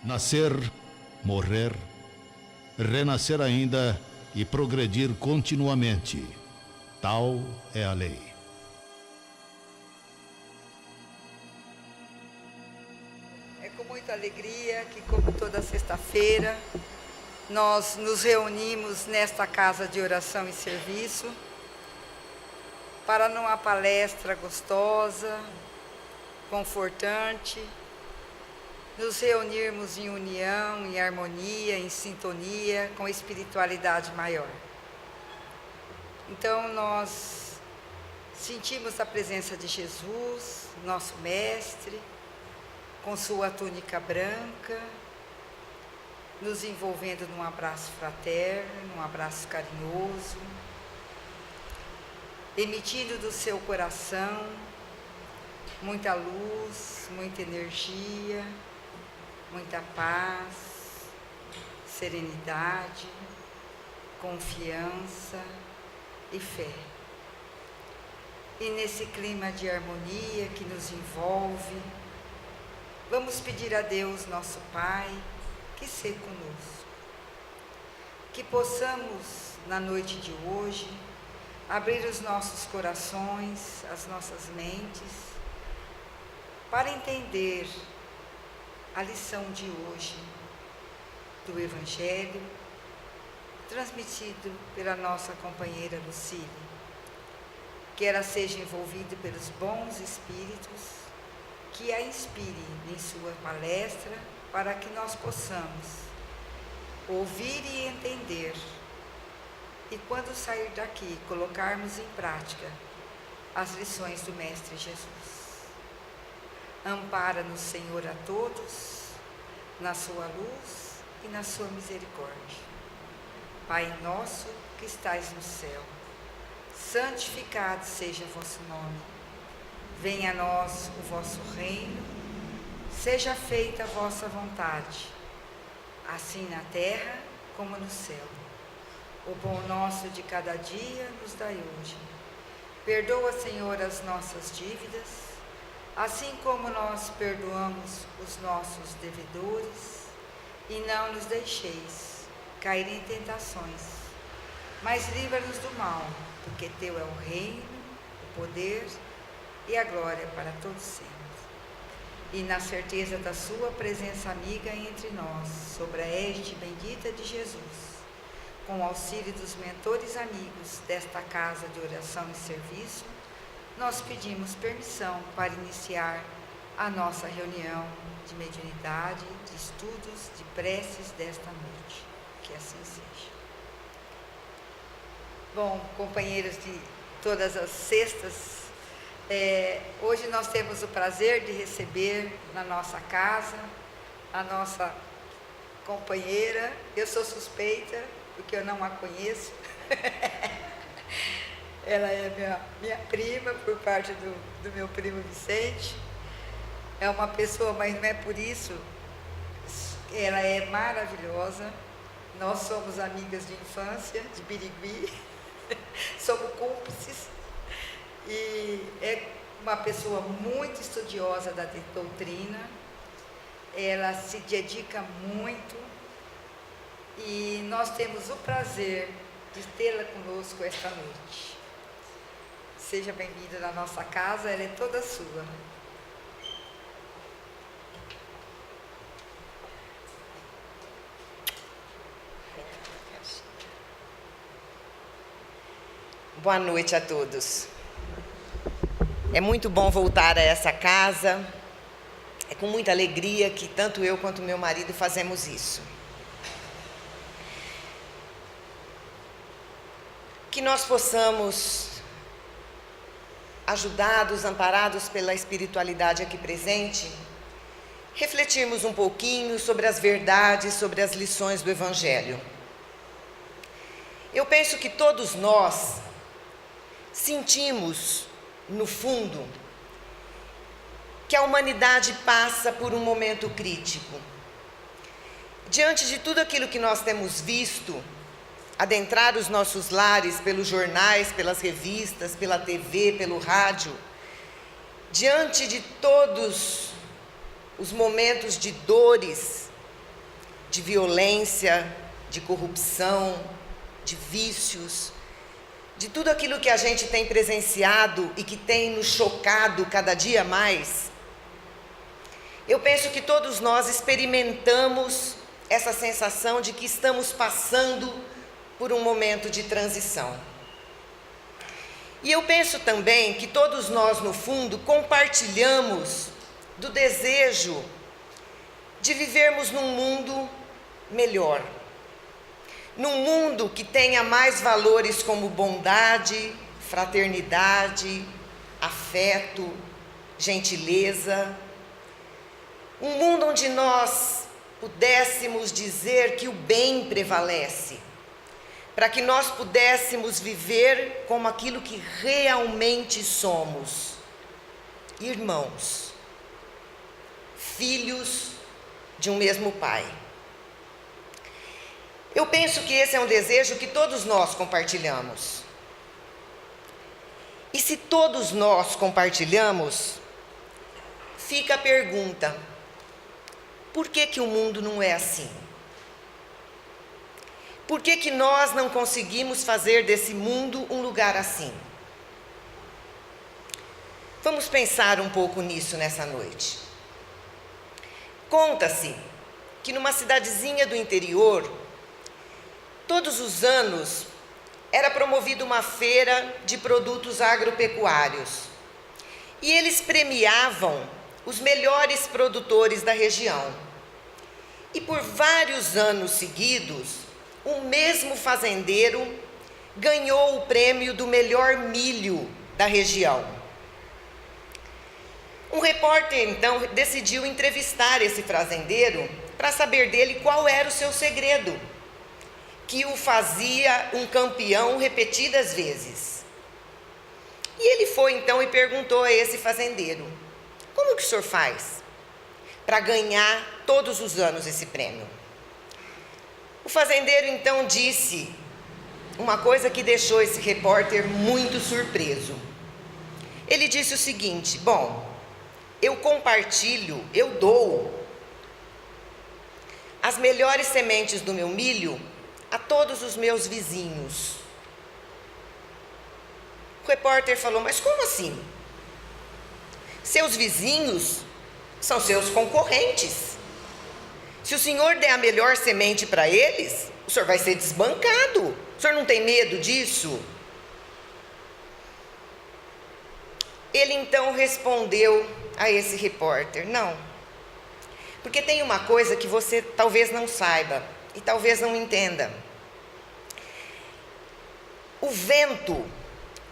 Nascer, morrer, renascer ainda e progredir continuamente. Tal é a lei. É com muita alegria que, como toda sexta-feira, nós nos reunimos nesta casa de oração e serviço para, numa palestra gostosa, confortante, nos reunirmos em união, em harmonia, em sintonia com a espiritualidade maior. Então, nós sentimos a presença de Jesus, nosso Mestre, com sua túnica branca, nos envolvendo num abraço fraterno, num abraço carinhoso, emitindo do seu coração muita luz, muita energia, muita paz, serenidade, confiança e fé. E nesse clima de harmonia que nos envolve, vamos pedir a Deus, nosso Pai, que seja conosco. Que possamos, na noite de hoje, abrir os nossos corações, as nossas mentes, para entender a lição de hoje do Evangelho, transmitido pela nossa companheira Lucília. Que ela seja envolvida pelos bons espíritos, que a inspire em sua palestra, para que nós possamos ouvir e entender, e quando sair daqui, colocarmos em prática as lições do Mestre Jesus. Ampara-nos, Senhor, a todos, na sua luz e na sua misericórdia. Pai nosso que estais no céu, santificado seja o vosso nome. Venha a nós o vosso reino, seja feita a vossa vontade, assim na terra como no céu. O pão nosso de cada dia nos dai hoje. Perdoa, Senhor, as nossas dívidas, assim como nós perdoamos os nossos devedores, e não nos deixeis cair em tentações, mas livra-nos do mal, porque teu é o reino, o poder e a glória para todos sempre. E na certeza da sua presença amiga entre nós, sobre a égide bendita de Jesus, com o auxílio dos mentores amigos desta casa de oração e serviço, nós pedimos permissão para iniciar a nossa reunião de mediunidade, de estudos, de preces desta noite. Que assim seja. Bom, companheiros de todas as sextas, hoje nós temos o prazer de receber na nossa casa a nossa companheira. Eu sou suspeita, porque eu não a conheço. Ela é minha prima, por parte do meu primo Vicente. É uma pessoa, mas não é por isso. Ela é maravilhosa. Nós somos amigas de infância, de Birigui. Somos cúmplices. E é uma pessoa muito estudiosa da doutrina. Ela se dedica muito. E nós temos o prazer de tê-la conosco esta noite. Seja bem-vinda na nossa casa, ela é toda sua. Boa noite a todos. É muito bom voltar a essa casa. É com muita alegria que tanto eu quanto meu marido fazemos isso. Que nós possamos, ajudados, amparados pela espiritualidade aqui presente, refletirmos um pouquinho sobre as verdades, sobre as lições do Evangelho. Eu penso que todos nós sentimos, no fundo, que a humanidade passa por um momento crítico. Diante de tudo aquilo que nós temos visto, adentrar os nossos lares pelos jornais, pelas revistas, pela TV, pelo rádio, diante de todos os momentos de dores de violência, de corrupção, de vícios, de tudo aquilo que a gente tem presenciado e que tem nos chocado cada dia mais, eu penso que todos nós experimentamos essa sensação de que estamos passando por um momento de transição. E eu penso também que todos nós, no fundo, compartilhamos do desejo de vivermos num mundo melhor. Num mundo que tenha mais valores como bondade, fraternidade, afeto, gentileza. Um mundo onde nós pudéssemos dizer que o bem prevalece, para que nós pudéssemos viver como aquilo que realmente somos: irmãos, filhos de um mesmo Pai. Eu penso que esse é um desejo que todos nós compartilhamos. E se todos nós compartilhamos, fica a pergunta: por que o mundo não é assim? Por que nós não conseguimos fazer desse mundo um lugar assim? Vamos pensar um pouco nisso nessa noite. Conta-se que numa cidadezinha do interior, todos os anos era promovida uma feira de produtos agropecuários. E eles premiavam os melhores produtores da região. E por vários anos seguidos, o mesmo fazendeiro ganhou o prêmio do melhor milho da região. Um repórter, então, decidiu entrevistar esse fazendeiro para saber dele qual era o seu segredo, que o fazia um campeão repetidas vezes. E ele foi, então, e perguntou a esse fazendeiro: como que o senhor faz para ganhar todos os anos esse prêmio? O fazendeiro então disse uma coisa que deixou esse repórter muito surpreso. Ele disse o seguinte: bom, eu compartilho, eu dou as melhores sementes do meu milho a todos os meus vizinhos. O repórter falou: mas como assim? Seus vizinhos são seus concorrentes. Se o senhor der a melhor semente para eles, o senhor vai ser desbancado. O senhor não tem medo disso? Ele então respondeu a esse repórter: não. Porque tem uma coisa que você talvez não saiba e talvez não entenda. O vento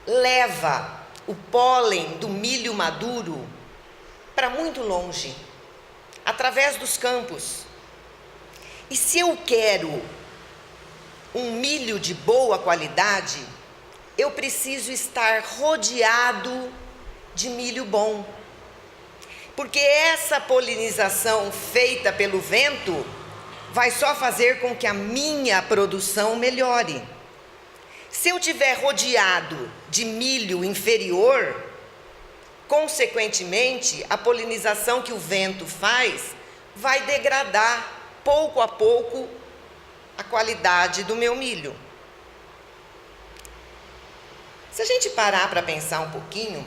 leva o pólen do milho maduro para muito longe, através dos campos. E se eu quero um milho de boa qualidade, eu preciso estar rodeado de milho bom. Porque essa polinização feita pelo vento vai só fazer com que a minha produção melhore. Se eu estiver rodeado de milho inferior, consequentemente, a polinização que o vento faz vai degradar pouco a pouco a qualidade do meu milho. Se a gente parar para pensar um pouquinho,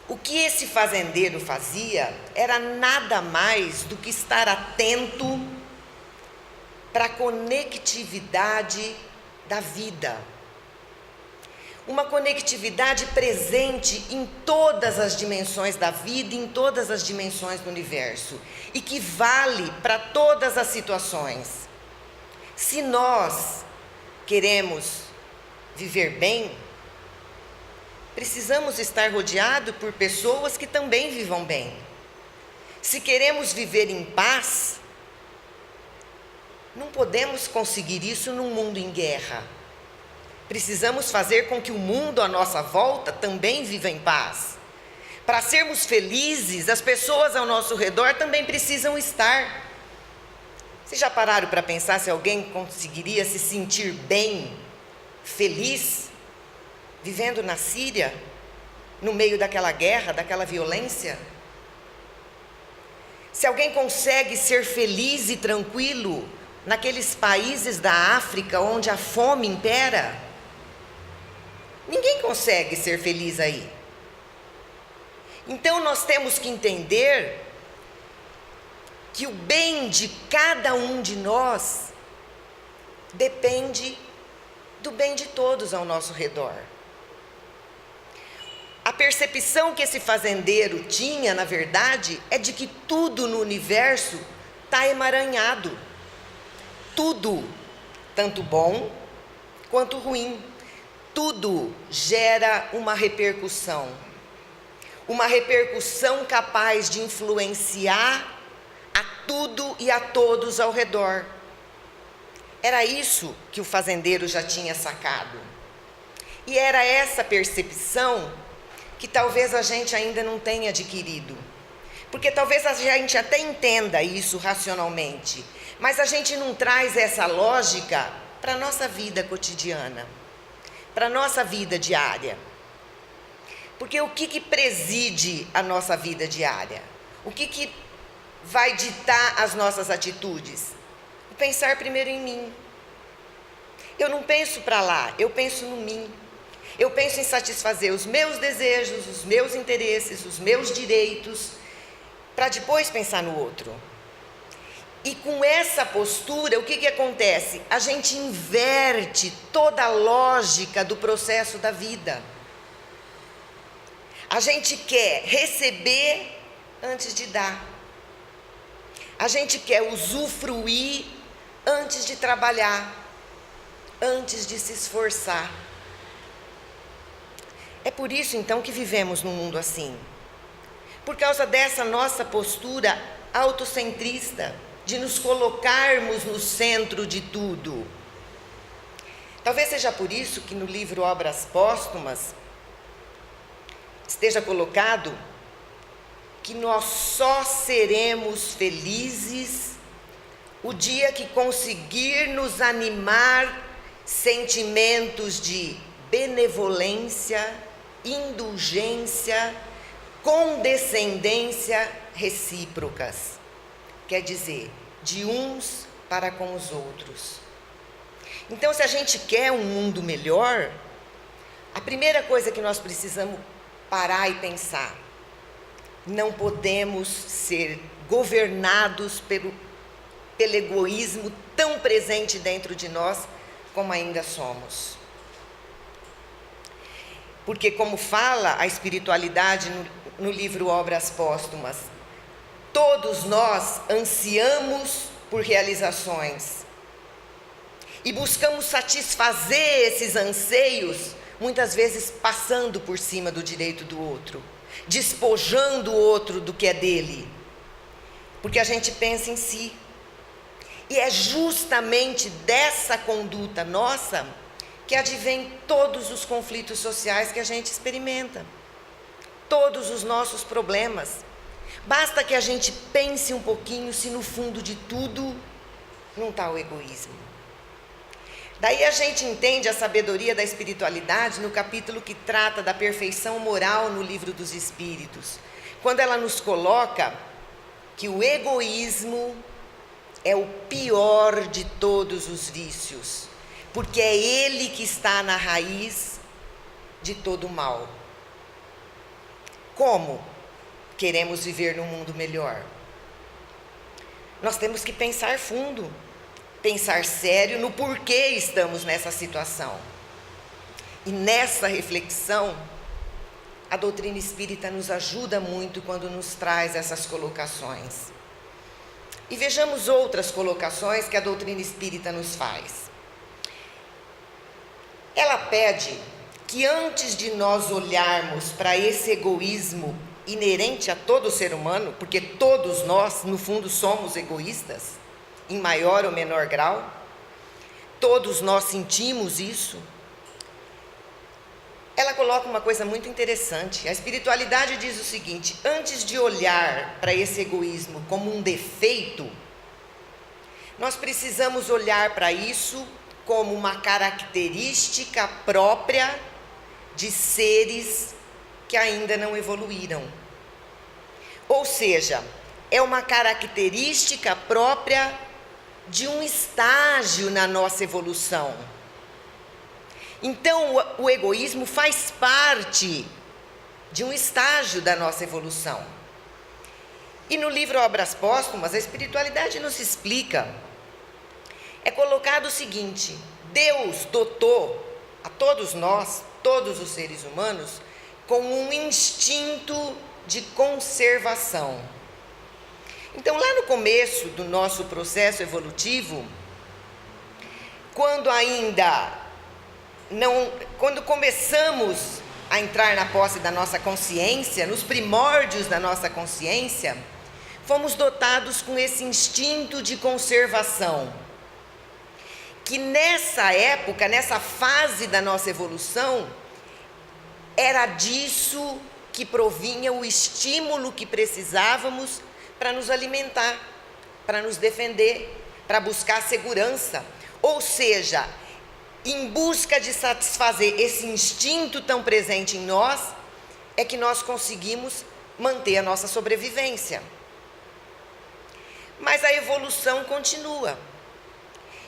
o que esse fazendeiro fazia era nada mais do que estar atento para a conectividade da vida. Uma conectividade presente em todas as dimensões da vida, em todas as dimensões do universo, e que vale para todas as situações. Se nós queremos viver bem, precisamos estar rodeados por pessoas que também vivam bem. Se queremos viver em paz, não podemos conseguir isso num mundo em guerra. Precisamos fazer com que o mundo à nossa volta também viva em paz. Para sermos felizes, as pessoas ao nosso redor também precisam estar. Vocês já pararam para pensar se alguém conseguiria se sentir bem, feliz, vivendo na Síria, no meio daquela guerra, daquela violência? Se alguém consegue ser feliz e tranquilo naqueles países da África onde a fome impera, ninguém consegue ser feliz aí. Então nós temos que entender que o bem de cada um de nós depende do bem de todos ao nosso redor. A percepção que esse fazendeiro tinha, na verdade, é de que tudo no universo está emaranhado. Tudo, tanto bom quanto ruim, tudo gera uma repercussão capaz de influenciar a tudo e a todos ao redor. Era isso que o fazendeiro já tinha sacado. E era essa percepção que talvez a gente ainda não tenha adquirido. Porque talvez a gente até entenda isso racionalmente, mas a gente não traz essa lógica para a nossa vida cotidiana, para a nossa vida diária. Porque o que preside a nossa vida diária? O que vai ditar as nossas atitudes? O pensar primeiro em mim. Eu não penso para lá, eu penso no mim. Eu penso em satisfazer os meus desejos, os meus interesses, os meus direitos, para depois pensar no outro. E com essa postura, o que acontece? A gente inverte toda a lógica do processo da vida. A gente quer receber antes de dar. A gente quer usufruir antes de trabalhar, antes de se esforçar. É por isso, então, que vivemos num mundo assim. Por causa dessa nossa postura autocentrista, de nos colocarmos no centro de tudo. Talvez seja por isso que no livro Obras Póstumas esteja colocado que nós só seremos felizes o dia que conseguir nos animar sentimentos de benevolência, indulgência, condescendência recíprocas. Quer dizer, de uns para com os outros. Então, se a gente quer um mundo melhor, a primeira coisa que nós precisamos parar e pensar: não podemos ser governados pelo egoísmo tão presente dentro de nós como ainda somos. Porque, como fala a espiritualidade no livro Obras Póstumas, todos nós ansiamos por realizações e buscamos satisfazer esses anseios, muitas vezes passando por cima do direito do outro, despojando o outro do que é dele, porque a gente pensa em si. E é justamente dessa conduta nossa que advém todos os conflitos sociais que a gente experimenta, todos os nossos problemas. Basta que a gente pense um pouquinho se no fundo de tudo não está o egoísmo. Daí a gente entende a sabedoria da espiritualidade no capítulo que trata da perfeição moral no Livro dos Espíritos, quando ela nos coloca que o egoísmo é o pior de todos os vícios, porque é ele que está na raiz de todo o mal. Como queremos viver num mundo melhor? Nós temos que pensar fundo, pensar sério no porquê estamos nessa situação. E nessa reflexão, a doutrina espírita nos ajuda muito quando nos traz essas colocações. E vejamos outras colocações que a doutrina espírita nos faz. Ela pede que antes de nós olharmos para esse egoísmo inerente a todo ser humano, porque todos nós, no fundo, somos egoístas, em maior ou menor grau, todos nós sentimos isso. Ela coloca uma coisa muito interessante. A espiritualidade diz o seguinte: antes de olhar para esse egoísmo como um defeito, nós precisamos olhar para isso como uma característica própria de seres que ainda não evoluíram. Ou seja, é uma característica própria de um estágio na nossa evolução. Então, o egoísmo faz parte de um estágio da nossa evolução. E no livro Obras Póstumas, a espiritualidade nos explica. É colocado o seguinte: Deus dotou a todos nós, todos os seres humanos, com um instinto de conservação. Então, lá no começo do nosso processo evolutivo, quando começamos a entrar na posse da nossa consciência, nos primórdios da nossa consciência, fomos dotados com esse instinto de conservação, que nessa época, nessa fase da nossa evolução, era disso que provinha o estímulo que precisávamos para nos alimentar, para nos defender, para buscar segurança. Ou seja, em busca de satisfazer esse instinto tão presente em nós, é que nós conseguimos manter a nossa sobrevivência. Mas a evolução continua.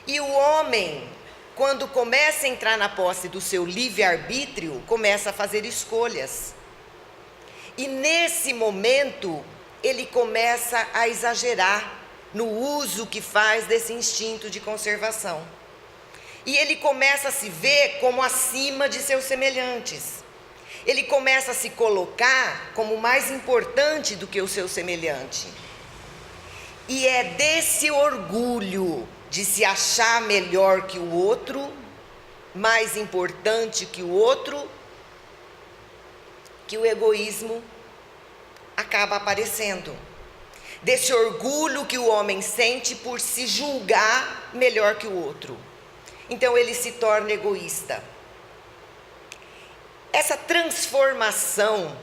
E o homem, quando começa a entrar na posse do seu livre-arbítrio, começa a fazer escolhas. E nesse momento, ele começa a exagerar no uso que faz desse instinto de conservação. E ele começa a se ver como acima de seus semelhantes. Ele começa a se colocar como mais importante do que o seu semelhante. E é desse orgulho de se achar melhor que o outro, mais importante que o outro, que o egoísmo acaba aparecendo. Desse orgulho que o homem sente por se julgar melhor que o outro. Então ele se torna egoísta. Essa transformação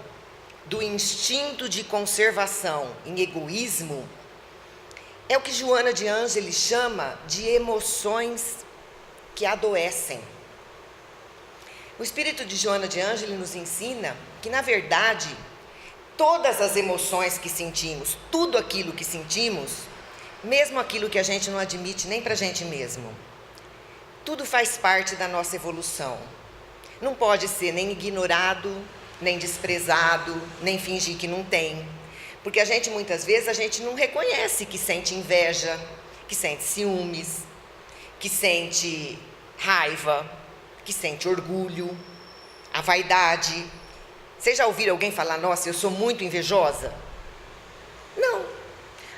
do instinto de conservação em egoísmo é o que Joana de Ângeles chama de emoções que adoecem. O espírito de Joana de Ângeles nos ensina que, na verdade, todas as emoções que sentimos, tudo aquilo que sentimos, mesmo aquilo que a gente não admite nem para a gente mesmo, tudo faz parte da nossa evolução. Não pode ser nem ignorado, nem desprezado, nem fingir que não tem. Porque muitas vezes, a gente não reconhece que sente inveja, que sente ciúmes, que sente raiva, que sente orgulho, a vaidade. Vocês já ouviram alguém falar: nossa, eu sou muito invejosa? Não.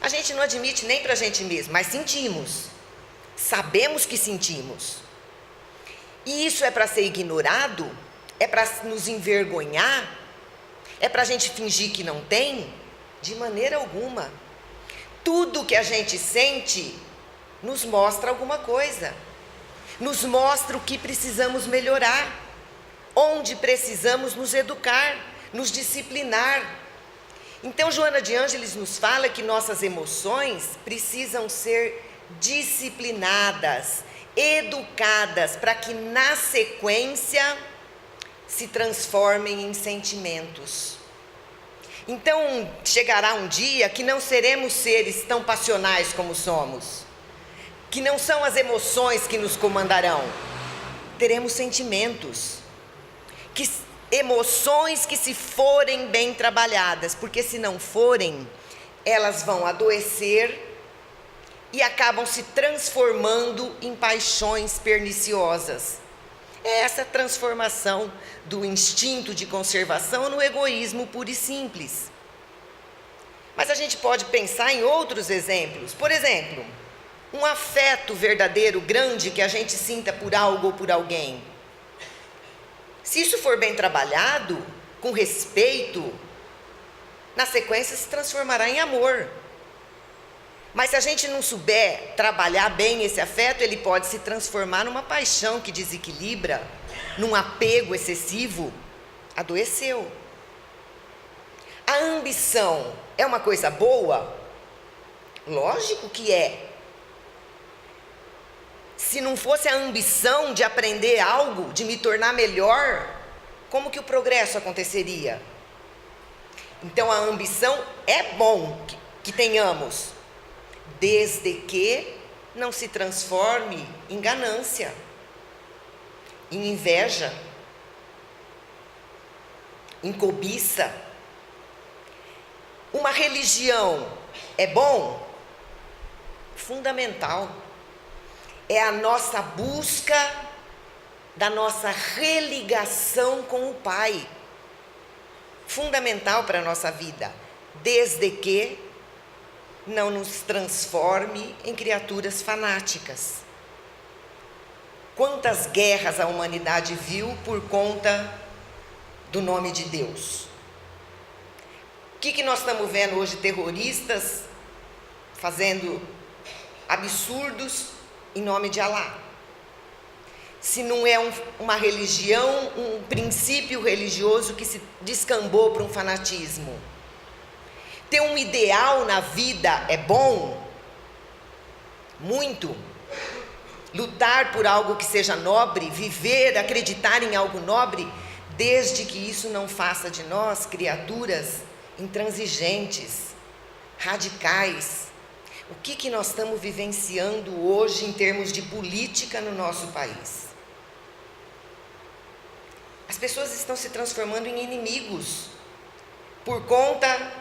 A gente não admite nem para a gente mesmo, mas sentimos. Sabemos que sentimos. E isso é para ser ignorado? É para nos envergonhar? É para a gente fingir que não tem? De maneira alguma. Tudo que a gente sente nos mostra alguma coisa. Nos mostra o que precisamos melhorar. Onde precisamos nos educar, nos disciplinar. Então, Joana de Ângeles nos fala que nossas emoções precisam ser disciplinadas, educadas, para que na sequência se transformem em sentimentos. Então, chegará um dia que não seremos seres tão passionais como somos, que não são as emoções que nos comandarão. Teremos sentimentos, emoções que, se forem bem trabalhadas, porque se não forem, elas vão adoecer e acabam se transformando em paixões perniciosas. É essa transformação do instinto de conservação no egoísmo puro e simples. Mas a gente pode pensar em outros exemplos. Por exemplo, um afeto verdadeiro, grande, que a gente sinta por algo ou por alguém. Se isso for bem trabalhado, com respeito, na sequência se transformará em amor. Mas se a gente não souber trabalhar bem esse afeto, ele pode se transformar numa paixão que desequilibra, num apego excessivo. Adoeceu. A ambição é uma coisa boa? Lógico que é. Se não fosse a ambição de aprender algo, de me tornar melhor, como que o progresso aconteceria? Então a ambição é bom, que tenhamos, desde que não se transforme em ganância, em inveja, em cobiça. Uma religião é bom? Fundamental. É a nossa busca da nossa religação com o Pai. Fundamental para a nossa vida, desde que não nos transforme em criaturas fanáticas. Quantas guerras a humanidade viu por conta do nome de Deus? O que nós estamos vendo hoje? Terroristas fazendo absurdos em nome de Alá. Se não é uma religião, um princípio religioso que se descambou para um fanatismo. Ter um ideal na vida é bom? Muito. Lutar por algo que seja nobre, viver, acreditar em algo nobre, desde que isso não faça de nós criaturas intransigentes, radicais. O que nós estamos vivenciando hoje em termos de política no nosso país? As pessoas estão se transformando em inimigos por conta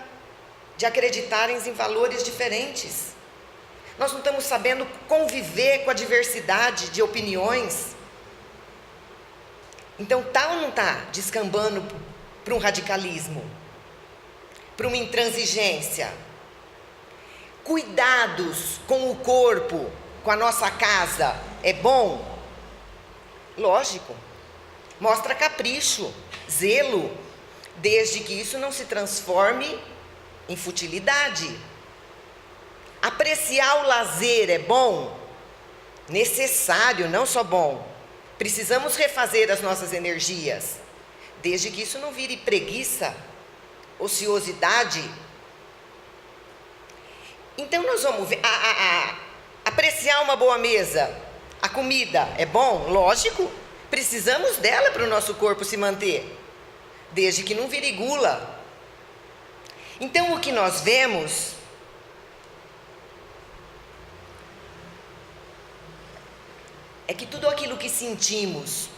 de acreditarem em valores diferentes. Nós não estamos sabendo conviver com a diversidade de opiniões. Então, ou não está descambando para um radicalismo, para uma intransigência? Cuidados com o corpo, com a nossa casa, é bom? Lógico. Mostra capricho, zelo, desde que isso não se transforme em futilidade. Apreciar o lazer é bom? Necessário, não só bom. Precisamos refazer as nossas energias, desde que isso não vire preguiça, ociosidade. Então nós vamos ver, apreciar uma boa mesa, a comida é bom? Lógico, precisamos dela para o nosso corpo se manter, desde que não vire gula. Então o que nós vemos é que tudo aquilo que sentimos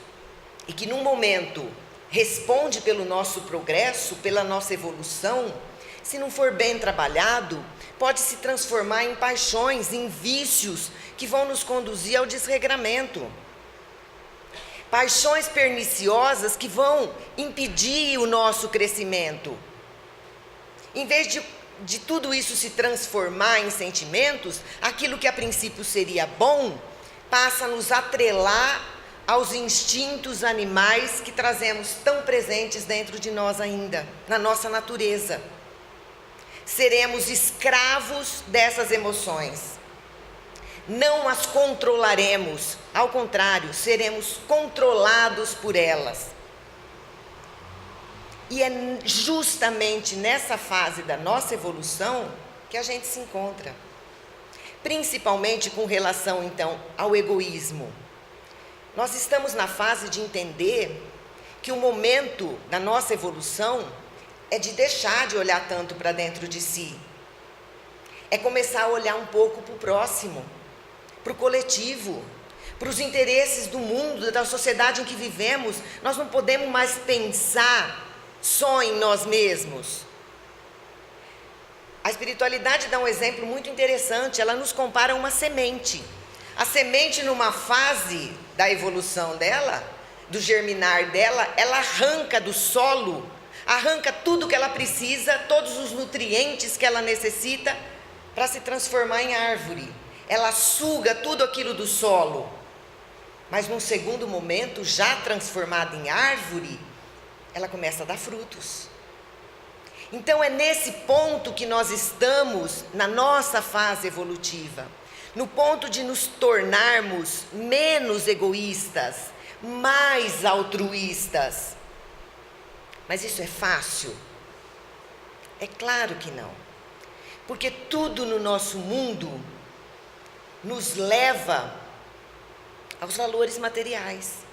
e que num momento responde pelo nosso progresso, pela nossa evolução, se não for bem trabalhado, pode se transformar em paixões, em vícios que vão nos conduzir ao desregramento. Paixões perniciosas que vão impedir o nosso crescimento. Em vez de tudo isso se transformar em sentimentos, aquilo que a princípio seria bom, passa a nos atrelar aos instintos animais que trazemos tão presentes dentro de nós ainda, na nossa natureza. Seremos escravos dessas emoções. Não as controlaremos, ao contrário, seremos controlados por elas. E é justamente nessa fase da nossa evolução que a gente se encontra. Principalmente com relação, então, ao egoísmo. Nós estamos na fase de entender que o momento da nossa evolução é de deixar de olhar tanto para dentro de si. É começar a olhar um pouco para o próximo, para o coletivo, para os interesses do mundo, da sociedade em que vivemos. Nós não podemos mais pensar só em nós mesmos. A espiritualidade dá um exemplo muito interessante. Ela nos compara a uma semente. A semente, numa fase da evolução dela, do germinar dela, ela arranca do solo, arranca tudo que ela precisa, todos os nutrientes que ela necessita para se transformar em árvore. Ela suga tudo aquilo do solo. Mas num segundo momento, já transformada em árvore, ela começa a dar frutos. Então é nesse ponto que nós estamos na nossa fase evolutiva, no ponto de nos tornarmos menos egoístas, mais altruístas. Mas isso é fácil? É claro que não, porque tudo no nosso mundo nos leva aos valores materiais.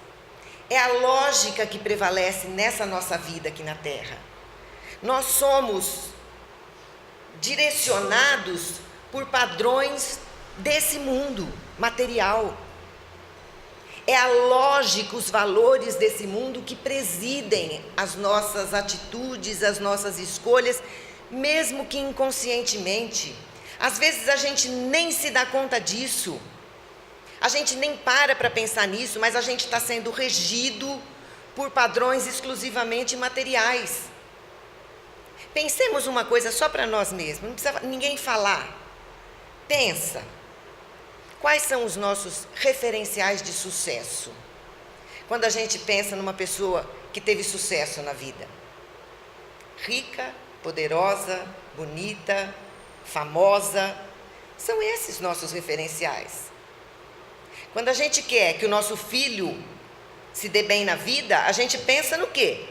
É a lógica que prevalece nessa nossa vida aqui na Terra. Nós somos direcionados por padrões desse mundo material. É a lógica, os valores desse mundo que presidem as nossas atitudes, as nossas escolhas, mesmo que inconscientemente. Às vezes a gente nem se dá conta disso, a gente nem para pensar nisso, mas a gente está sendo regido por padrões exclusivamente materiais. Pensemos uma coisa só para nós mesmos, não precisa ninguém falar. Pensa. Quais são os nossos referenciais de sucesso? Quando a gente pensa numa pessoa que teve sucesso na vida. Rica, poderosa, bonita, famosa. São esses nossos referenciais. Quando a gente quer que o nosso filho se dê bem na vida, a gente pensa no quê?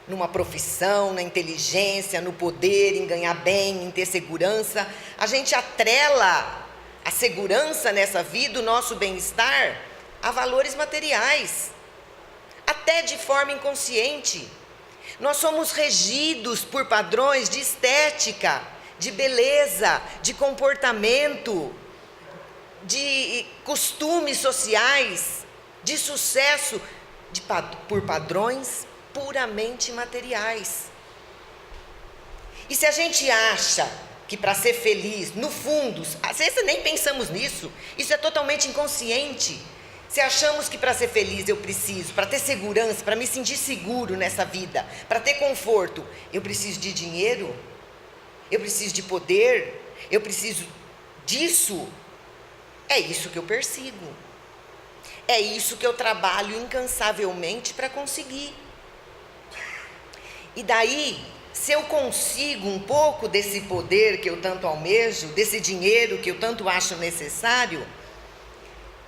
Numa profissão, na inteligência, no poder, em ganhar bem, em ter segurança. A gente atrela a segurança nessa vida, o nosso bem-estar, a valores materiais, até de forma inconsciente. Nós somos regidos por padrões de estética, de beleza, de comportamento, de costumes sociais, de sucesso, por padrões puramente materiais. E se a gente acha que para ser feliz, no fundo, às vezes nem pensamos nisso, isso é totalmente inconsciente. Se achamos que para ser feliz eu preciso, para ter segurança, para me sentir seguro nessa vida, para ter conforto, eu preciso de dinheiro, eu preciso de poder, eu preciso disso, é isso que eu persigo. É isso que eu trabalho incansavelmente para conseguir. E daí, se eu consigo um pouco desse poder que eu tanto almejo, desse dinheiro que eu tanto acho necessário,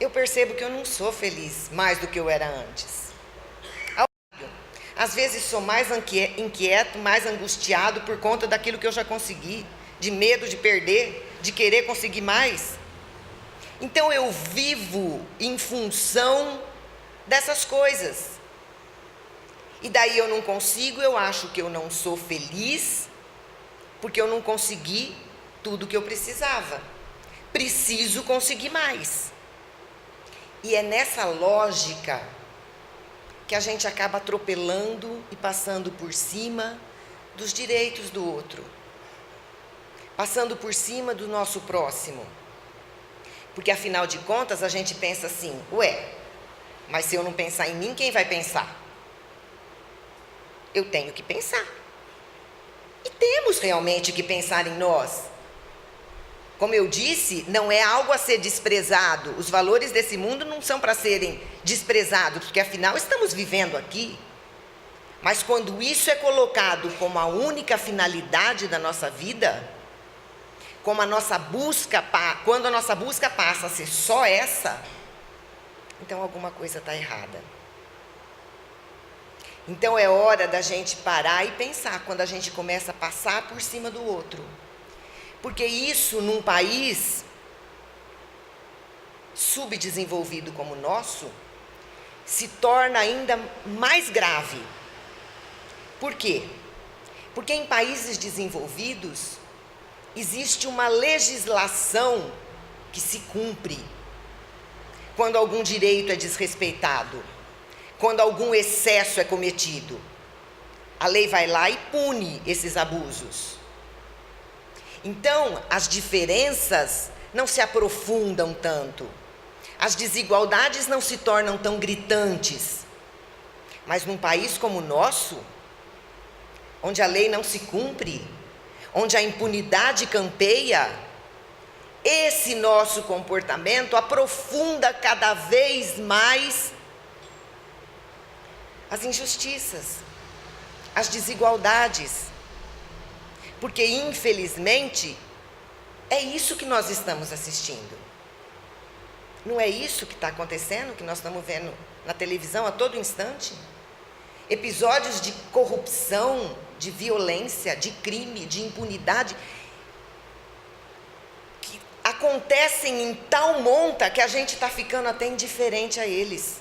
eu percebo que eu não sou feliz mais do que eu era antes. Às vezes sou mais inquieto, mais angustiado por conta daquilo que eu já consegui, de medo de perder, de querer conseguir mais. Então eu vivo em função dessas coisas. E daí eu não consigo, eu acho que eu não sou feliz, porque eu não consegui tudo que eu precisava. Preciso conseguir mais. E é nessa lógica que a gente acaba atropelando e passando por cima dos direitos do outro. Passando por cima do nosso próximo. Porque afinal de contas a gente pensa assim, mas se eu não pensar em mim, quem vai pensar? Eu tenho que pensar. E temos realmente que pensar em nós. Como eu disse, não é algo a ser desprezado. Os valores desse mundo não são para serem desprezados, porque afinal estamos vivendo aqui. Mas quando isso é colocado como a única finalidade da nossa vida, quando a nossa busca passa a ser só essa, então alguma coisa está errada. Então é hora da gente parar e pensar quando a gente começa a passar por cima do outro. Porque isso num país subdesenvolvido como o nosso, se torna ainda mais grave. Por quê? Porque em países desenvolvidos existe uma legislação que se cumpre quando algum direito é desrespeitado, quando algum excesso é cometido. A lei vai lá e pune esses abusos. Então, as diferenças não se aprofundam tanto, as desigualdades não se tornam tão gritantes. Mas num país como o nosso, onde a lei não se cumpre, onde a impunidade campeia, esse nosso comportamento aprofunda cada vez mais as injustiças, as desigualdades. Porque, infelizmente, é isso que nós estamos assistindo. Não é isso que está acontecendo, que nós estamos vendo na televisão a todo instante? Episódios de corrupção, de violência, de crime, de impunidade, que acontecem em tal monta que a gente está ficando até indiferente a eles.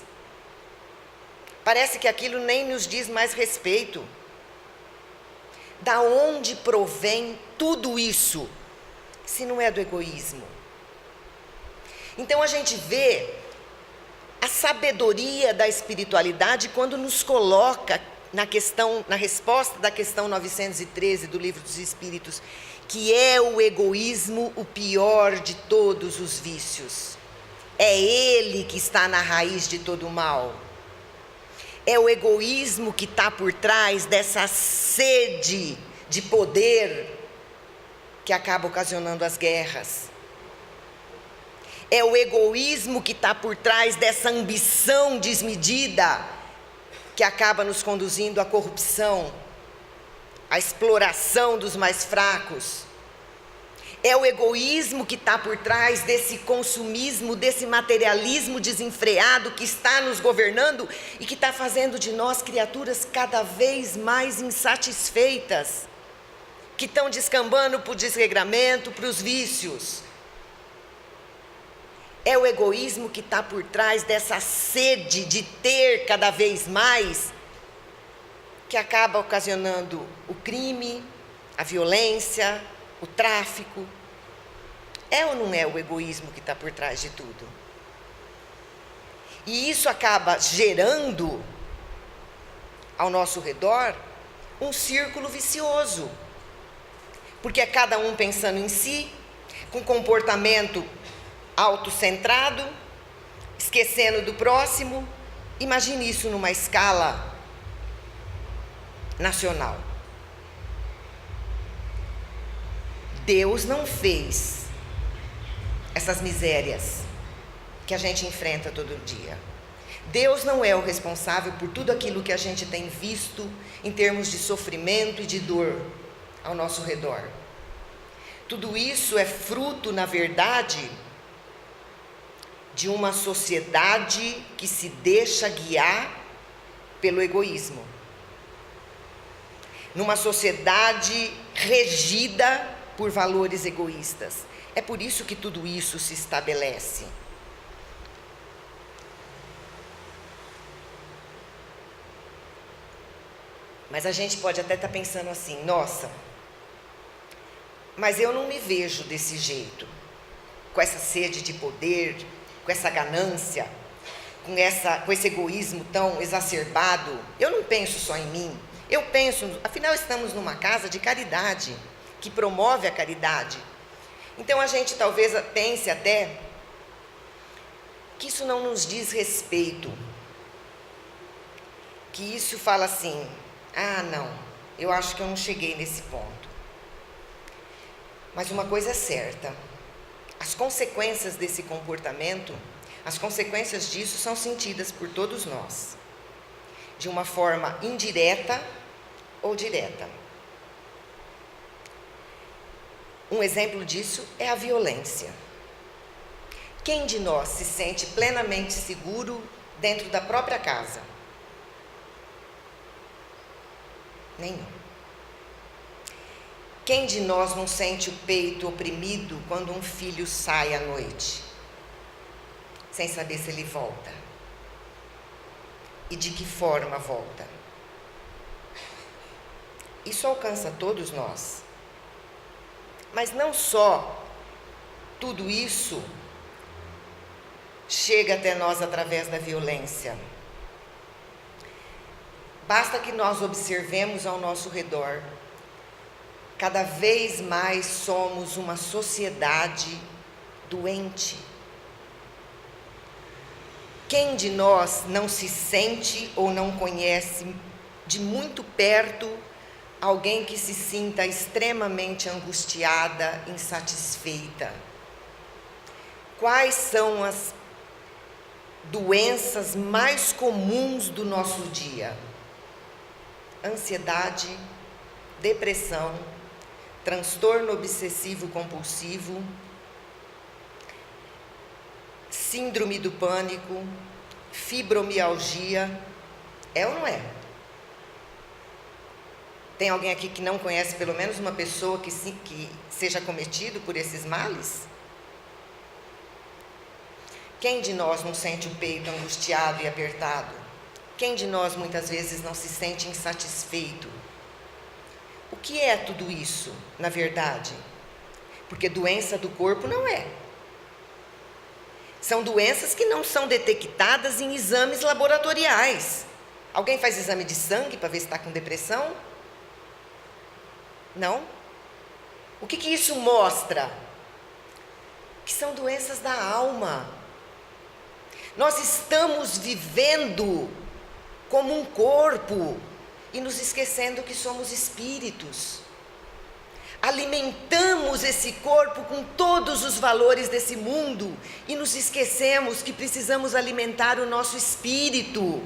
Parece que aquilo nem nos diz mais respeito. Da onde provém tudo isso, se não é do egoísmo? Então a gente vê a sabedoria da espiritualidade quando nos coloca na resposta da questão 913 do Livro dos Espíritos, que é o egoísmo o pior de todos os vícios. É ele que está na raiz de todo o mal. É o egoísmo que está por trás dessa sede de poder que acaba ocasionando as guerras. É o egoísmo que está por trás dessa ambição desmedida que acaba nos conduzindo à corrupção, à exploração dos mais fracos. É o egoísmo que está por trás desse consumismo, desse materialismo desenfreado que está nos governando e que está fazendo de nós criaturas cada vez mais insatisfeitas, que estão descambando para o desregramento, para os vícios. É o egoísmo que está por trás dessa sede de ter cada vez mais, que acaba ocasionando o crime, a violência, o tráfico. É ou não é o egoísmo que está por trás de tudo? E isso acaba gerando, ao nosso redor, um círculo vicioso. Porque é cada um pensando em si, com comportamento autocentrado, esquecendo do próximo. Imagine isso numa escala nacional. Deus não fez essas misérias que a gente enfrenta todo dia. Deus não é o responsável por tudo aquilo que a gente tem visto em termos de sofrimento e de dor ao nosso redor. Tudo isso é fruto, na verdade, de uma sociedade que se deixa guiar pelo egoísmo. Numa sociedade regida por valores egoístas. É por isso que tudo isso se estabelece. Mas a gente pode até estar pensando assim, nossa, mas eu não me vejo desse jeito, com essa sede de poder, com essa ganância, com esse egoísmo tão exacerbado. Eu não penso só em mim, eu penso, afinal estamos numa casa de caridade, que promove a caridade. Então a gente talvez pense até que isso não nos diz respeito, que isso fala assim, ah não, eu acho que eu não cheguei nesse ponto. Mas uma coisa é certa, as consequências desse comportamento, as consequências disso são sentidas por todos nós, de uma forma indireta ou direta. Um exemplo disso é a violência. Quem de nós se sente plenamente seguro dentro da própria casa? Nenhum. Quem de nós não sente o peito oprimido quando um filho sai à noite, sem saber se ele volta? E de que forma volta? Isso alcança todos nós. Mas não só tudo isso chega até nós através da violência. Basta que nós observemos ao nosso redor. Cada vez mais somos uma sociedade doente. Quem de nós não se sente ou não conhece de muito perto alguém que se sinta extremamente angustiada, insatisfeita? Quais são as doenças mais comuns do nosso dia? Ansiedade, depressão, transtorno obsessivo-compulsivo, síndrome do pânico, fibromialgia. É ou não é? Tem alguém aqui que não conhece pelo menos uma pessoa que seja cometido por esses males? Quem de nós não sente o peito angustiado e apertado? Quem de nós muitas vezes não se sente insatisfeito? O que é tudo isso, na verdade? Porque doença do corpo não é. São doenças que não são detectadas em exames laboratoriais. Alguém faz exame de sangue para ver se está com depressão? Não? O que isso mostra? Que são doenças da alma. Nós estamos vivendo como um corpo e nos esquecendo que somos espíritos. Alimentamos esse corpo com todos os valores desse mundo e nos esquecemos que precisamos alimentar o nosso espírito.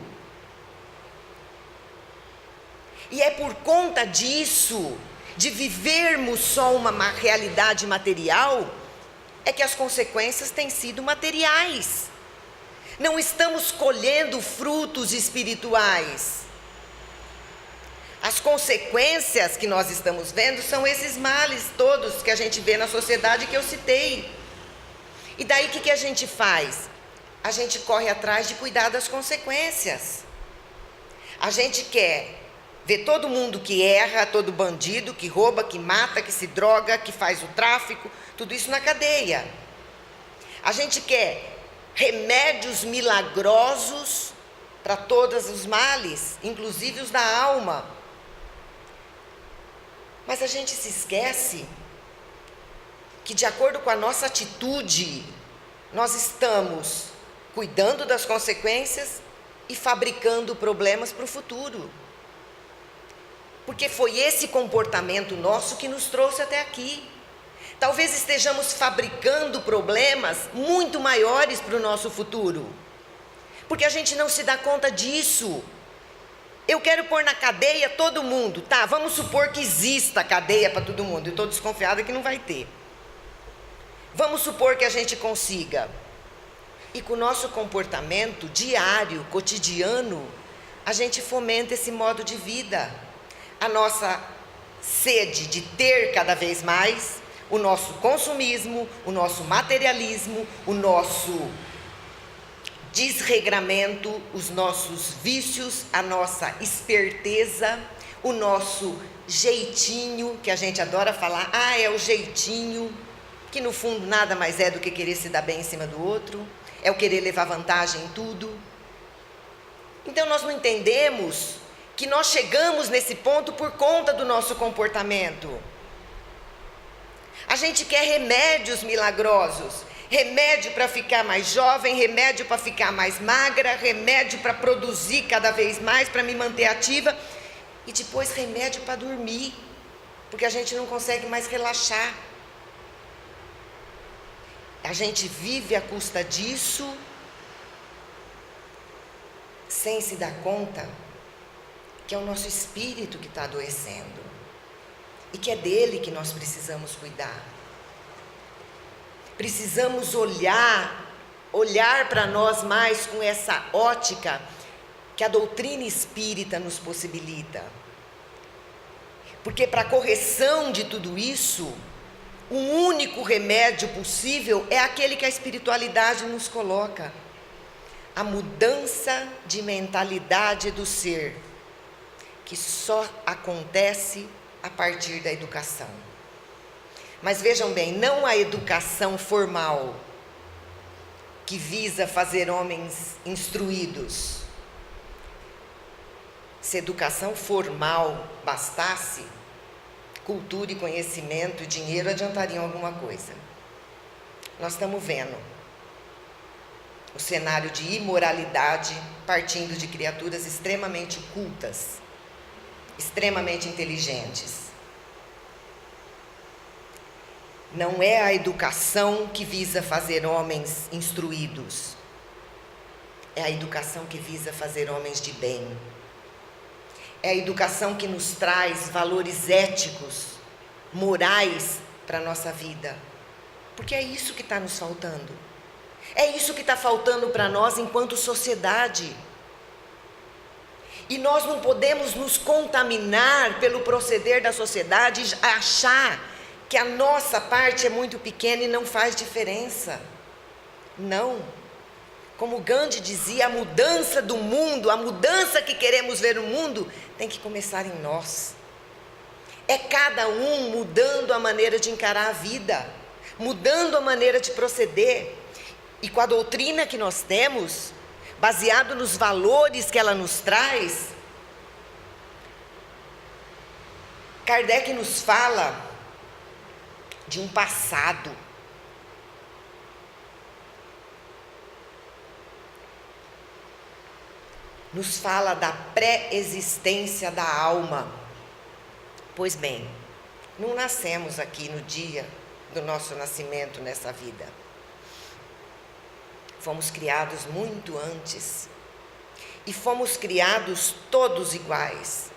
E é por conta disso, de vivermos só uma realidade material, é que as consequências têm sido materiais. Não estamos colhendo frutos espirituais. As consequências que nós estamos vendo são esses males todos que a gente vê na sociedade que eu citei. E daí o que a gente faz? A gente corre atrás de cuidar das consequências. A gente quer ver todo mundo que erra, todo bandido, que rouba, que mata, que se droga, que faz o tráfico, tudo isso na cadeia. A gente quer remédios milagrosos para todos os males, inclusive os da alma. Mas a gente se esquece que, de acordo com a nossa atitude, nós estamos cuidando das consequências e fabricando problemas para o futuro. Porque foi esse comportamento nosso que nos trouxe até aqui. Talvez estejamos fabricando problemas muito maiores para o nosso futuro. Porque a gente não se dá conta disso. Eu quero pôr na cadeia todo mundo. Tá, vamos supor que exista cadeia para todo mundo. Eu estou desconfiada que não vai ter. Vamos supor que a gente consiga. E com o nosso comportamento diário, cotidiano, a gente fomenta esse modo de vida. A nossa sede de ter cada vez mais, o nosso consumismo, o nosso materialismo, o nosso desregramento, os nossos vícios, a nossa esperteza, o nosso jeitinho, que a gente adora falar, é o jeitinho, que no fundo nada mais é do que querer se dar bem em cima do outro, é o querer levar vantagem em tudo. Então nós não entendemos que nós chegamos nesse ponto por conta do nosso comportamento. A gente quer remédios milagrosos, remédio para ficar mais jovem, remédio para ficar mais magra, remédio para produzir cada vez mais, para me manter ativa, e depois remédio para dormir, porque a gente não consegue mais relaxar. A gente vive à custa disso, sem se dar conta que é o nosso espírito que está adoecendo, e que é dele que nós precisamos cuidar. Precisamos olhar para nós mais com essa ótica que a doutrina espírita nos possibilita. Porque para a correção de tudo isso, o único remédio possível é aquele que a espiritualidade nos coloca. A mudança de mentalidade do ser, que só acontece a partir da educação. Mas vejam bem, não a educação formal, que visa fazer homens instruídos. Se educação formal bastasse, cultura e conhecimento e dinheiro adiantariam alguma coisa. Nós estamos vendo o cenário de imoralidade partindo de criaturas extremamente cultas, extremamente inteligentes. Não é a educação que visa fazer homens instruídos, é a educação que visa fazer homens de bem. É a educação que nos traz valores éticos, morais para a nossa vida. Porque é isso que está nos faltando. É isso que está faltando para nós enquanto sociedade. E nós não podemos nos contaminar pelo proceder da sociedade e achar que a nossa parte é muito pequena e não faz diferença. Não. Como Gandhi dizia, a mudança do mundo, a mudança que queremos ver no mundo, tem que começar em nós. É cada um mudando a maneira de encarar a vida, mudando a maneira de proceder. E com a doutrina que nós temos, baseado nos valores que ela nos traz, Kardec nos fala de um passado. Nos fala da pré-existência da alma. Pois bem, não nascemos aqui no dia do nosso nascimento nessa vida. Fomos criados muito antes. E fomos criados todos iguais,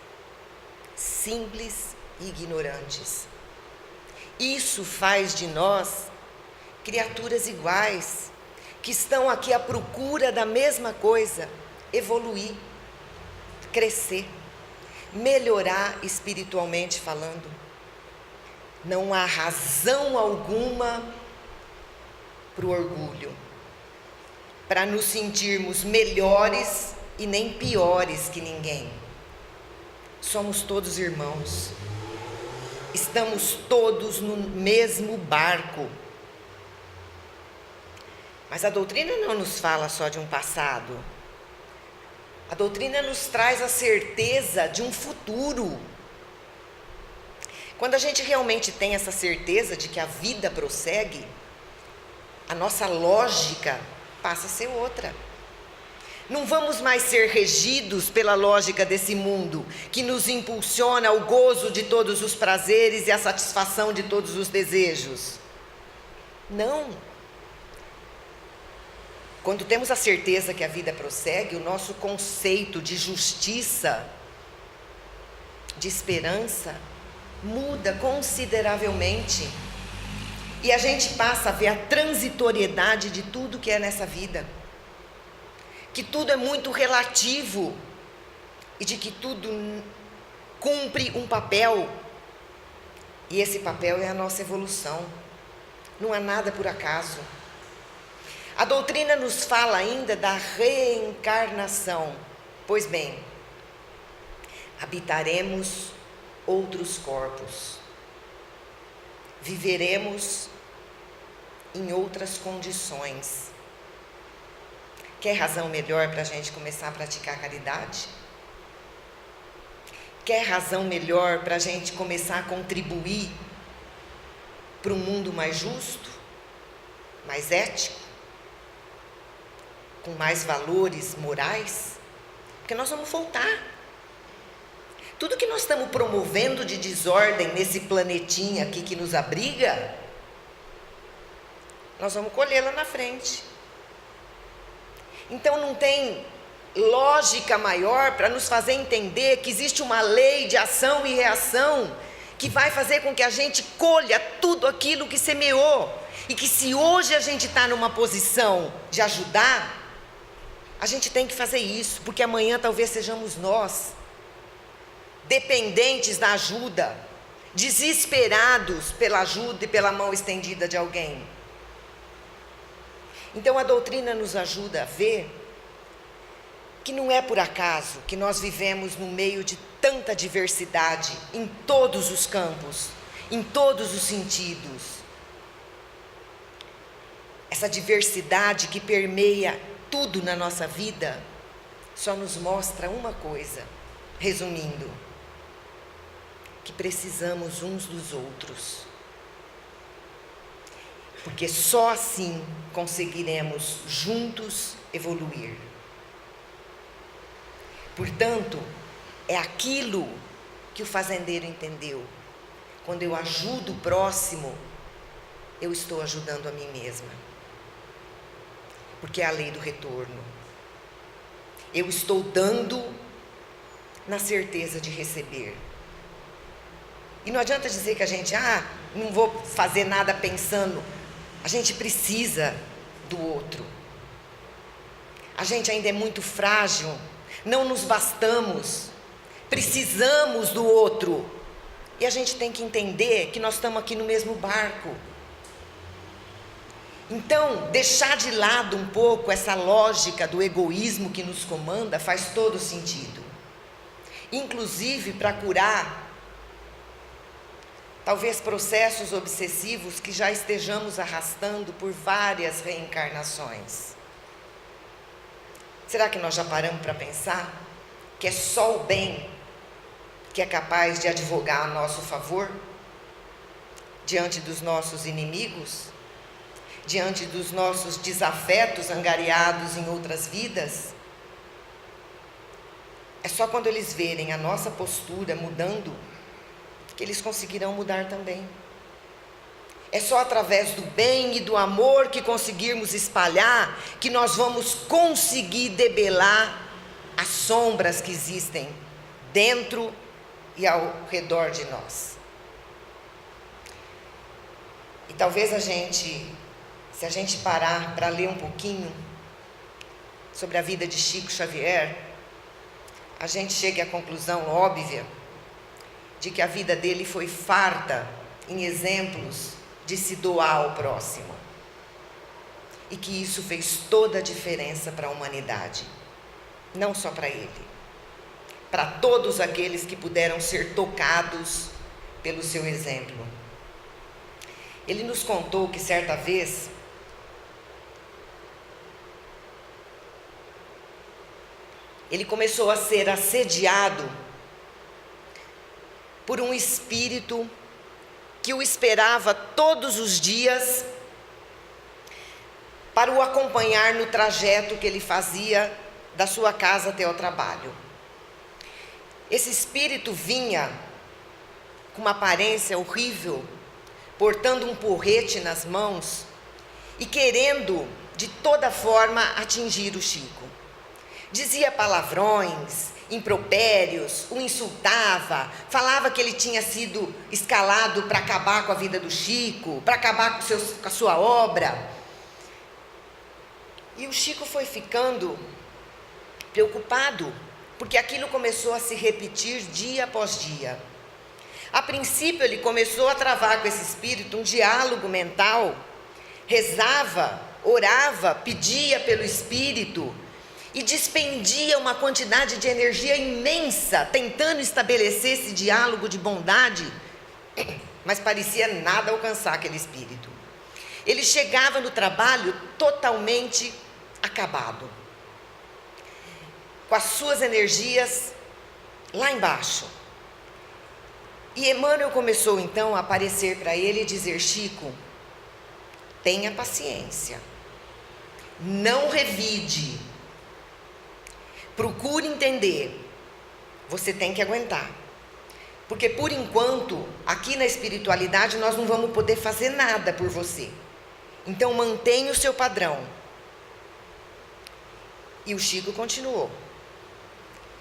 simples e ignorantes. Isso faz de nós criaturas iguais, que estão aqui à procura da mesma coisa: evoluir, crescer, melhorar espiritualmente falando. Não há razão alguma para o orgulho, para nos sentirmos melhores e nem piores que ninguém. Somos todos irmãos, estamos todos no mesmo barco. Mas a doutrina não nos fala só de um passado. A doutrina nos traz a certeza de um futuro. Quando a gente realmente tem essa certeza de que a vida prossegue, a nossa lógica passa a ser outra. Não vamos mais ser regidos pela lógica desse mundo, que nos impulsiona ao gozo de todos os prazeres e à satisfação de todos os desejos. Não. Quando temos a certeza que a vida prossegue, o nosso conceito de justiça, de esperança, muda consideravelmente. E a gente passa a ver a transitoriedade de tudo que é nessa vida. Que tudo é muito relativo e de que tudo cumpre um papel. E esse papel é a nossa evolução. Não há nada por acaso. A doutrina nos fala ainda da reencarnação. Pois bem, habitaremos outros corpos. Viveremos em outras condições. Quer razão melhor para a gente começar a praticar caridade? Quer razão melhor para a gente começar a contribuir para um mundo mais justo, mais ético, com mais valores morais? Porque nós vamos voltar. Tudo que nós estamos promovendo de desordem nesse planetinha aqui que nos abriga, nós vamos colher lá na frente. Então não tem lógica maior para nos fazer entender que existe uma lei de ação e reação que vai fazer com que a gente colha tudo aquilo que semeou. E que se hoje a gente está numa posição de ajudar, a gente tem que fazer isso, porque amanhã talvez sejamos nós, dependentes da ajuda, desesperados pela ajuda e pela mão estendida de alguém. Então a doutrina nos ajuda a ver que não é por acaso que nós vivemos no meio de tanta diversidade, em todos os campos, em todos os sentidos. Essa diversidade que permeia tudo na nossa vida, só nos mostra uma coisa, resumindo, que precisamos uns dos outros. Porque só assim conseguiremos juntos evoluir. Portanto, é aquilo que o fazendeiro entendeu. Quando eu ajudo o próximo, eu estou ajudando a mim mesma. Porque é a lei do retorno. Eu estou dando na certeza de receber. E não adianta dizer que a gente, não vou fazer nada pensando. A gente precisa do outro. A gente ainda é muito frágil, não nos bastamos, precisamos do outro. E a gente tem que entender que nós estamos aqui no mesmo barco. Então, deixar de lado um pouco essa lógica do egoísmo que nos comanda faz todo sentido. Inclusive para curar talvez processos obsessivos que já estejamos arrastando por várias reencarnações. Será que nós já paramos para pensar que é só o bem que é capaz de advogar a nosso favor diante dos nossos inimigos, diante dos nossos desafetos angariados em outras vidas? É só quando eles verem a nossa postura mudando que eles conseguirão mudar também. É só através do bem e do amor que conseguirmos espalhar que nós vamos conseguir debelar as sombras que existem dentro e ao redor de nós. E talvez se a gente parar para ler um pouquinho sobre a vida de Chico Xavier, a gente chegue à conclusão óbvia de que a vida dele foi farta em exemplos de se doar ao próximo. E que isso fez toda a diferença para a humanidade. Não só para ele, para todos aqueles que puderam ser tocados pelo seu exemplo. Ele nos contou que certa vez ele começou a ser assediado por um espírito que o esperava todos os dias para o acompanhar no trajeto que ele fazia da sua casa até o trabalho. Esse espírito vinha com uma aparência horrível, portando um porrete nas mãos e querendo de toda forma atingir o Chico. Dizia palavrões, impropérios, o insultava, falava que ele tinha sido escalado para acabar com a vida do Chico, para acabar com a sua obra. E o Chico foi ficando preocupado, porque aquilo começou a se repetir dia após dia. A princípio ele começou a travar com esse espírito um diálogo mental, rezava, orava, pedia pelo espírito e despendia uma quantidade de energia imensa, tentando estabelecer esse diálogo de bondade, mas parecia nada alcançar aquele espírito. Ele chegava no trabalho totalmente acabado, com as suas energias lá embaixo. E Emmanuel começou então a aparecer para ele e dizer: Chico, tenha paciência, não revide, procure entender, você tem que aguentar, porque por enquanto, aqui na espiritualidade nós não vamos poder fazer nada por você, então mantenha o seu padrão. E o Chico continuou,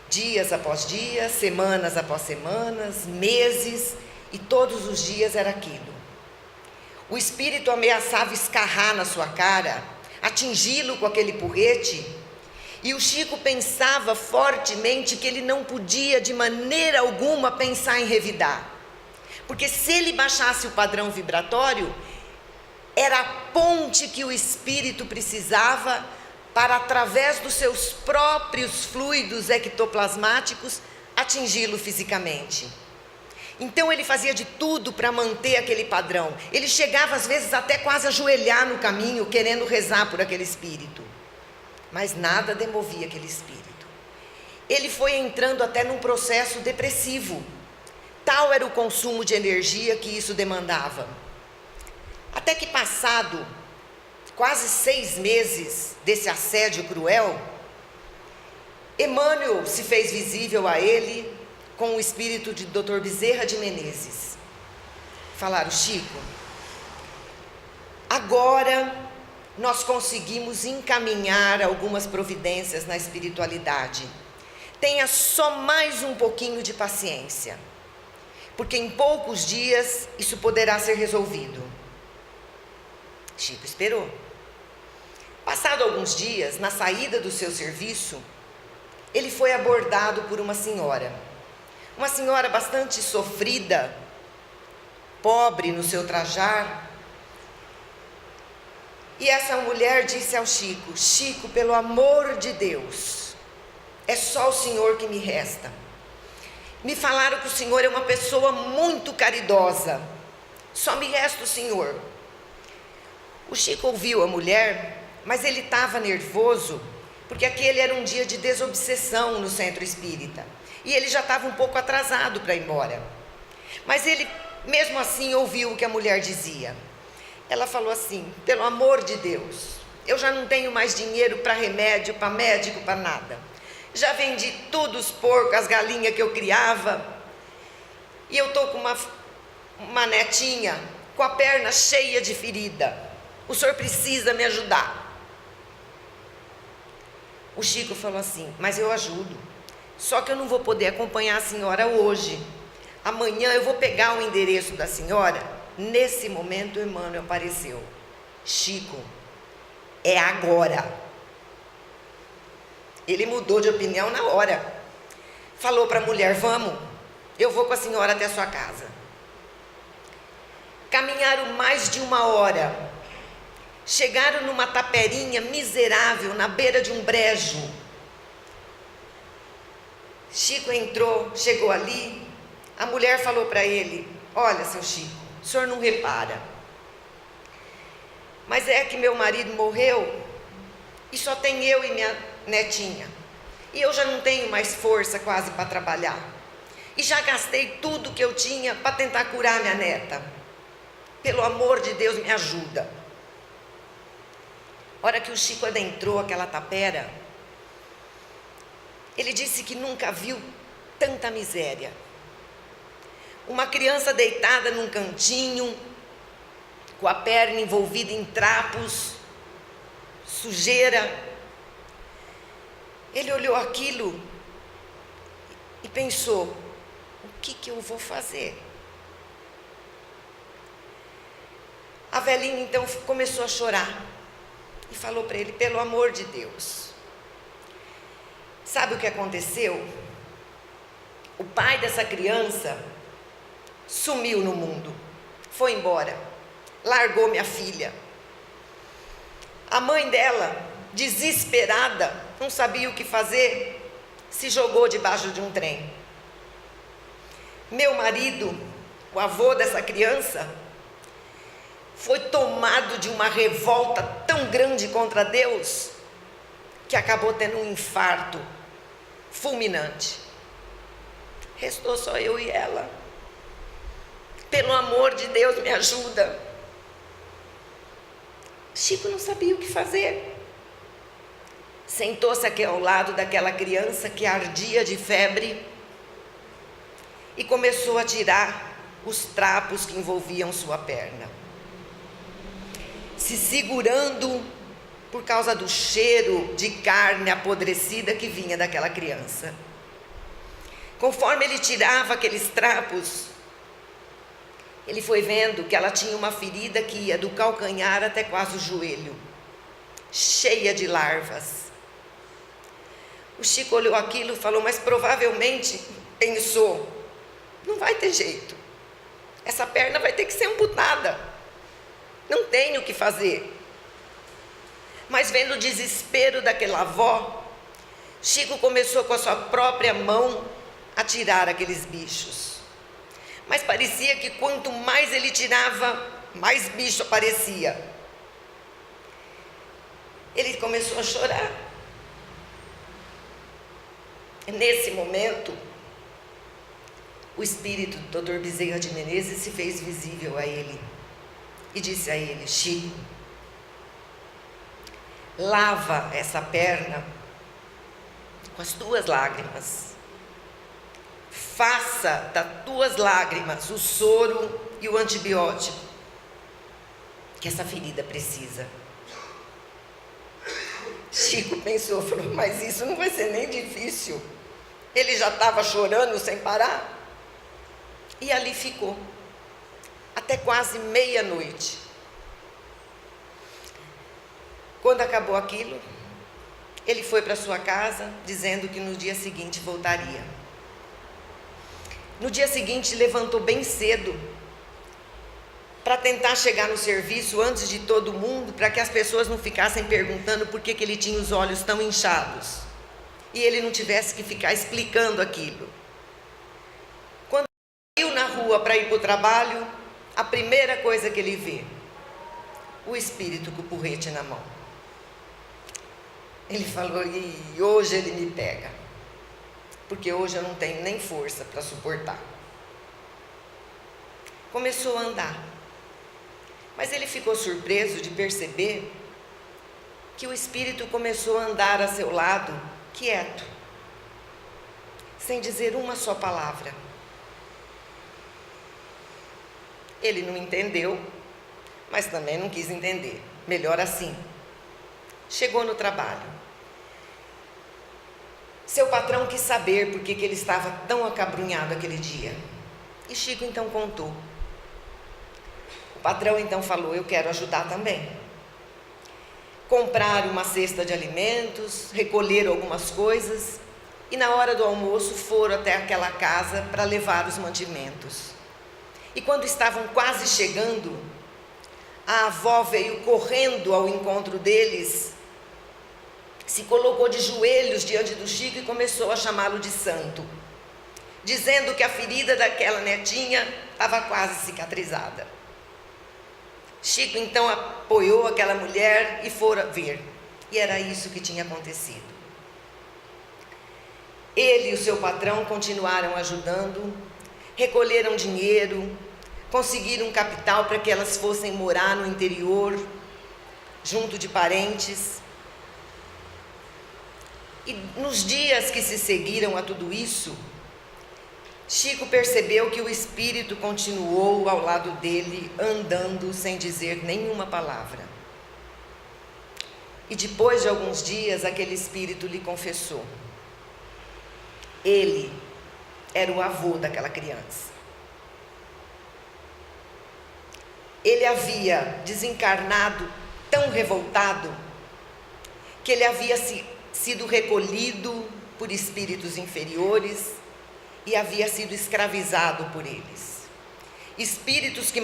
dias após dias, semanas após semanas, meses, e todos os dias era aquilo. O espírito ameaçava escarrar na sua cara, atingi-lo com aquele porrete, e o Chico pensava fortemente que ele não podia de maneira alguma pensar em revidar, porque se ele baixasse o padrão vibratório, era a ponte que o espírito precisava para, através dos seus próprios fluidos ectoplasmáticos, atingi-lo fisicamente. Então ele fazia de tudo para manter aquele padrão. Ele chegava às vezes até quase a ajoelhar no caminho, querendo rezar por aquele espírito. Mas nada demovia aquele espírito. Ele foi entrando até num processo depressivo. Tal era o consumo de energia que isso demandava. Até que, passado quase 6 meses desse assédio cruel, Emmanuel se fez visível a ele com o espírito de Dr. Bezerra de Menezes. Falaram: Chico, agora nós conseguimos encaminhar algumas providências na espiritualidade. Tenha só mais um pouquinho de paciência, porque em poucos dias isso poderá ser resolvido. Chico esperou. Passado alguns dias, na saída do seu serviço, ele foi abordado por uma senhora bastante sofrida, pobre no seu trajar. E essa mulher disse ao Chico: Chico, pelo amor de Deus, é só o senhor que me resta. Me falaram que o senhor é uma pessoa muito caridosa. Só me resta o senhor. O Chico ouviu a mulher, mas ele estava nervoso, porque aquele era um dia de desobsessão no centro espírita. E ele já estava um pouco atrasado para ir embora. Mas ele, mesmo assim, ouviu o que a mulher dizia. Ela falou assim: pelo amor de Deus, eu já não tenho mais dinheiro para remédio, para médico, para nada. Já vendi tudo, os porcos, as galinhas que eu criava. E eu estou com uma netinha com a perna cheia de ferida. O senhor precisa me ajudar. O Chico falou assim: mas eu ajudo. Só que eu não vou poder acompanhar a senhora hoje. Amanhã eu vou pegar o endereço da senhora. Nesse momento o Emmanuel apareceu. Chico, é agora. Ele mudou de opinião na hora. Falou para a mulher: vamos, eu vou com a senhora até a sua casa. Caminharam mais de 1 hora. Chegaram numa taperinha miserável, na beira de um brejo. Chico entrou, chegou ali. A mulher falou para ele: olha, seu Chico, o senhor não repara, mas é que meu marido morreu e só tem eu e minha netinha. E eu já não tenho mais força quase para trabalhar. E já gastei tudo que eu tinha para tentar curar minha neta. Pelo amor de Deus, me ajuda. A hora que o Chico adentrou aquela tapera, ele disse que nunca viu tanta miséria. Uma criança deitada num cantinho, com a perna envolvida em trapos, sujeira. Ele olhou aquilo e pensou: o que eu vou fazer? A velhinha então começou a chorar e falou para ele: pelo amor de Deus. Sabe o que aconteceu? O pai dessa criança sumiu no mundo, foi embora, largou minha filha. A mãe dela, desesperada, não sabia o que fazer, se jogou debaixo de um trem. Meu marido, o avô dessa criança, foi tomado de uma revolta tão grande contra Deus, que acabou tendo um infarto fulminante. Restou só eu e ela. Pelo amor de Deus, me ajuda. Chico não sabia o que fazer. Sentou-se aqui ao lado daquela criança que ardia de febre e começou a tirar os trapos que envolviam sua perna, se segurando por causa do cheiro de carne apodrecida que vinha daquela criança. Conforme ele tirava aqueles trapos, ele foi vendo que ela tinha uma ferida que ia do calcanhar até quase o joelho, cheia de larvas. O Chico olhou aquilo e falou: mas provavelmente, pensou, não vai ter jeito, essa perna vai ter que ser amputada, não tem o que fazer. Mas vendo o desespero daquela avó, Chico começou com a sua própria mão a tirar aqueles bichos. Mas parecia que quanto mais ele tirava, mais bicho aparecia. Ele começou a chorar. Nesse momento, o espírito do Dr. Bezerra de Menezes se fez visível a ele e disse a ele: Chico, lava essa perna com as tuas lágrimas. Faça das tuas lágrimas o soro e o antibiótico que essa ferida precisa. Chico pensou, falou: mas isso não vai ser nem difícil. Ele já estava chorando sem parar. E ali ficou, até quase meia-noite. Quando acabou aquilo, ele foi para sua casa, dizendo que no dia seguinte voltaria. No dia seguinte, levantou bem cedo, para tentar chegar no serviço antes de todo mundo, para que as pessoas não ficassem perguntando por que ele tinha os olhos tão inchados, e ele não tivesse que ficar explicando aquilo. rua para ir para o trabalho, a primeira coisa que ele vê, o espírito com o porrete na mão. Ele falou, e hoje ele me pega, porque hoje eu não tenho nem força para suportar. Começou a andar, mas ele ficou surpreso de perceber que o espírito começou a andar a seu lado, quieto, sem dizer uma só palavra. Ele não entendeu, mas também não quis entender. Melhor assim. Chegou no trabalho. Seu patrão quis saber por que ele estava tão acabrunhado aquele dia. E Chico então contou. O patrão então falou, eu quero ajudar também. Compraram uma cesta de alimentos, recolheram algumas coisas e na hora do almoço foram até aquela casa para levar os mantimentos. E quando estavam quase chegando, a avó veio correndo ao encontro deles, se colocou de joelhos diante do Chico e começou a chamá-lo de santo, dizendo que a ferida daquela netinha estava quase cicatrizada. Chico então apoiou aquela mulher e foram ver, e era isso que tinha acontecido. Ele e o seu patrão continuaram ajudando, recolheram dinheiro, conseguiram um capital para que elas fossem morar no interior, junto de parentes. E nos dias que se seguiram a tudo isso, Chico percebeu que o espírito continuou ao lado dele, andando sem dizer nenhuma palavra. E depois de alguns dias, aquele espírito lhe confessou. Ele era o avô daquela criança. Ele havia desencarnado tão revoltado que ele havia sido recolhido por espíritos inferiores e havia sido escravizado por eles. Espíritos que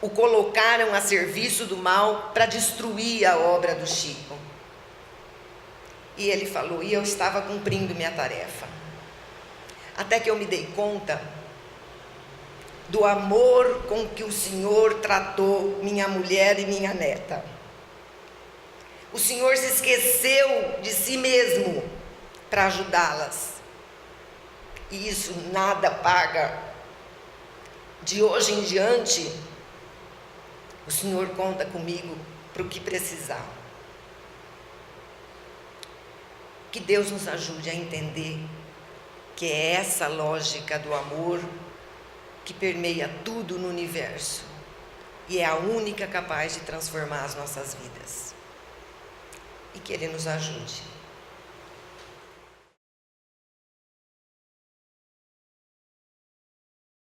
o colocaram a serviço do mal para destruir a obra do Chico. E ele falou, e eu estava cumprindo minha tarefa. Até que eu me dei conta do amor com que o Senhor tratou minha mulher e minha neta. O Senhor se esqueceu de si mesmo para ajudá-las. E isso nada paga. De hoje em diante, o Senhor conta comigo para o que precisar. Que Deus nos ajude a entender que é essa lógica do amor que permeia tudo no universo e é a única capaz de transformar as nossas vidas. E que Ele nos ajude.